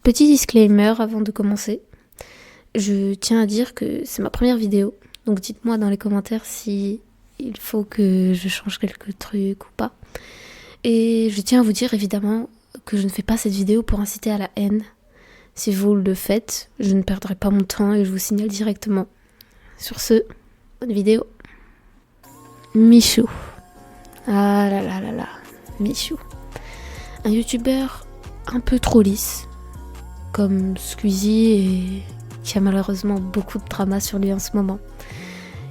Petit disclaimer avant de commencer. Je tiens à dire que c'est ma première vidéo, donc dites-moi dans les commentaires si il faut que je change quelques trucs ou pas. Et je tiens à vous dire évidemment que je ne fais pas cette vidéo pour inciter à la haine. Si vous le faites, je ne perdrai pas mon temps et je vous signale directement. Sur ce, bonne vidéo. Michou. Ah là là là là, Michou. Un youtubeur un peu trop lisse, comme Squeezie, et qui a malheureusement beaucoup de drama sur lui en ce moment,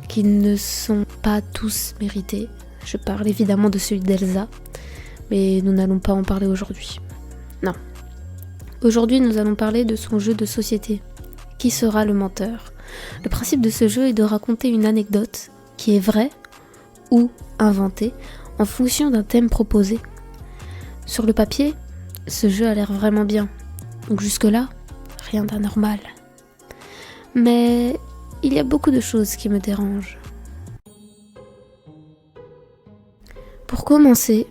qui ne sont pas tous mérités. Je parle évidemment de celui d'Elsa, mais nous n'allons pas en parler aujourd'hui. Non. Aujourd'hui, nous allons parler de son jeu de société. Qui sera le menteur? Le principe de ce jeu est de raconter une anecdote qui est vraie ou inventée en fonction d'un thème proposé. Sur le papier, ce jeu a l'air vraiment bien. Donc jusque-là, rien d'anormal. Mais il y a beaucoup de choses qui me dérangent. Pour commencer,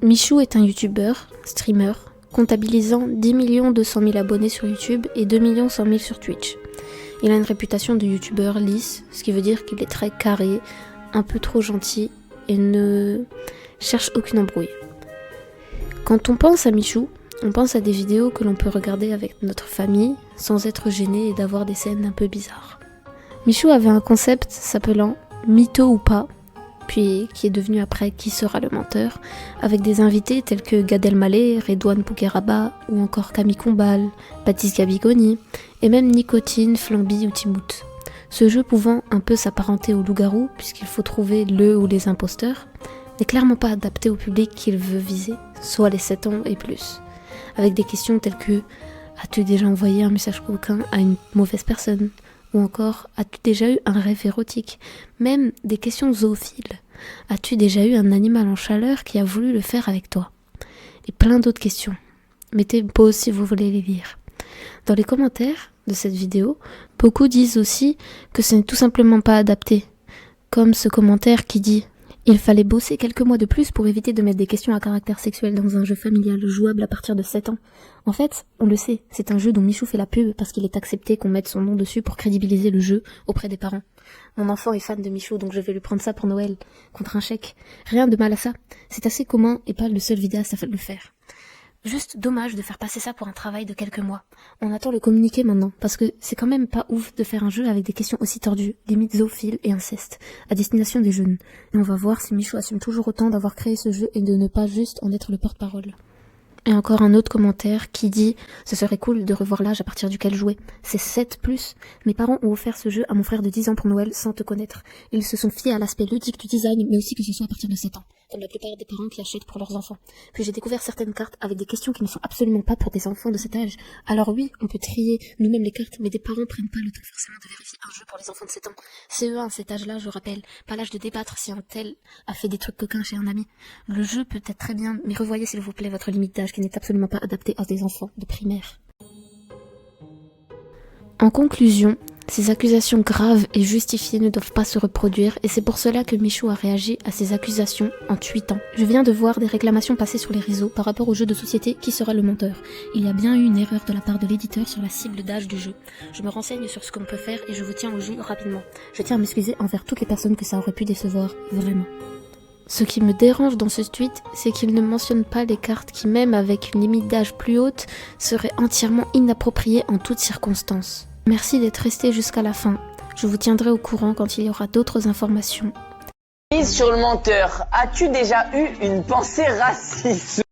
Michou est un youtubeur, streamer, comptabilisant 10 200 000 abonnés sur YouTube et 2 100 000 sur Twitch. Il a une réputation de youtubeur lisse, ce qui veut dire qu'il est très carré, un peu trop gentil et ne cherche aucune embrouille. Quand on pense à Michou, on pense à des vidéos que l'on peut regarder avec notre famille sans être gêné et d'avoir des scènes un peu bizarres. Michou avait un concept s'appelant Mytho ou pas, puis qui est devenu après Qui sera le menteur, avec des invités tels que Gad Elmaleh, Redouane Bougueraba ou encore Camille Combal, Baptiste Gabigoni et même Nicotine, Flamby ou Timout. Ce jeu pouvant un peu s'apparenter au loup-garou puisqu'il faut trouver le ou les imposteurs, n'est clairement pas adapté au public qu'il veut viser, soit les 7 ans et plus. Avec des questions telles que « As-tu déjà envoyé un message coquin à une mauvaise personne ?» ou encore « As-tu déjà eu un rêve érotique ?» Même des questions zoophiles. « As-tu déjà eu un animal en chaleur qui a voulu le faire avec toi ?» Et plein d'autres questions. Mettez pause si vous voulez les lire. Dans les commentaires de cette vidéo, beaucoup disent aussi que ce n'est tout simplement pas adapté. Comme ce commentaire qui dit « Il fallait bosser quelques mois de plus pour éviter de mettre des questions à caractère sexuel dans un jeu familial jouable à partir de 7 ans. En fait, on le sait, c'est un jeu dont Michou fait la pub parce qu'il est accepté qu'on mette son nom dessus pour crédibiliser le jeu auprès des parents. Mon enfant est fan de Michou, donc je vais lui prendre ça pour Noël, contre un chèque. Rien de mal à ça, c'est assez commun et pas le seul vidéaste à le faire. Juste dommage de faire passer ça pour un travail de quelques mois. On attend le communiqué maintenant, parce que c'est quand même pas ouf de faire un jeu avec des questions aussi tordues, limite zoophiles et inceste, à destination des jeunes. Et on va voir si Michou assume toujours autant d'avoir créé ce jeu et de ne pas juste en être le porte-parole. Et encore un autre commentaire qui dit « Ce serait cool de revoir l'âge à partir duquel jouer. C'est 7+. Mes parents ont offert ce jeu à mon frère de 10 ans pour Noël sans te connaître. Ils se sont fiés à l'aspect ludique du design, mais aussi que ce soit à partir de 7 ans, comme la plupart des parents qui achètent pour leurs enfants. Puis j'ai découvert certaines cartes avec des questions qui ne sont absolument pas pour des enfants de cet âge. Alors oui, on peut trier nous-mêmes les cartes, mais des parents prennent pas le temps forcément de vérifier un jeu pour les enfants de 7 ans. CE1, cet âge-là, je rappelle, pas l'âge de débattre si un tel a fait des trucs coquins chez un ami. Le jeu peut être très bien, mais revoyez s'il vous plaît votre limite d'âge qui n'est absolument pas adapté à des enfants de primaire. En conclusion, ces accusations graves et justifiées ne doivent pas se reproduire et c'est pour cela que Michou a réagi à ces accusations en tweetant. Je viens de voir des réclamations passer sur les réseaux par rapport au jeu de société Qui sera le menteur. Il y a bien eu une erreur de la part de l'éditeur sur la cible d'âge du jeu. Je me renseigne sur ce qu'on peut faire et je vous tiens au jus rapidement. Je tiens à m'excuser envers toutes les personnes que ça aurait pu décevoir, vraiment. Ce qui me dérange dans ce tweet, c'est qu'il ne mentionne pas les cartes qui, même avec une limite d'âge plus haute, seraient entièrement inappropriées en toutes circonstances. Merci d'être resté jusqu'à la fin. Je vous tiendrai au courant quand il y aura d'autres informations. Mise sur le menteur, as-tu déjà eu une pensée raciste?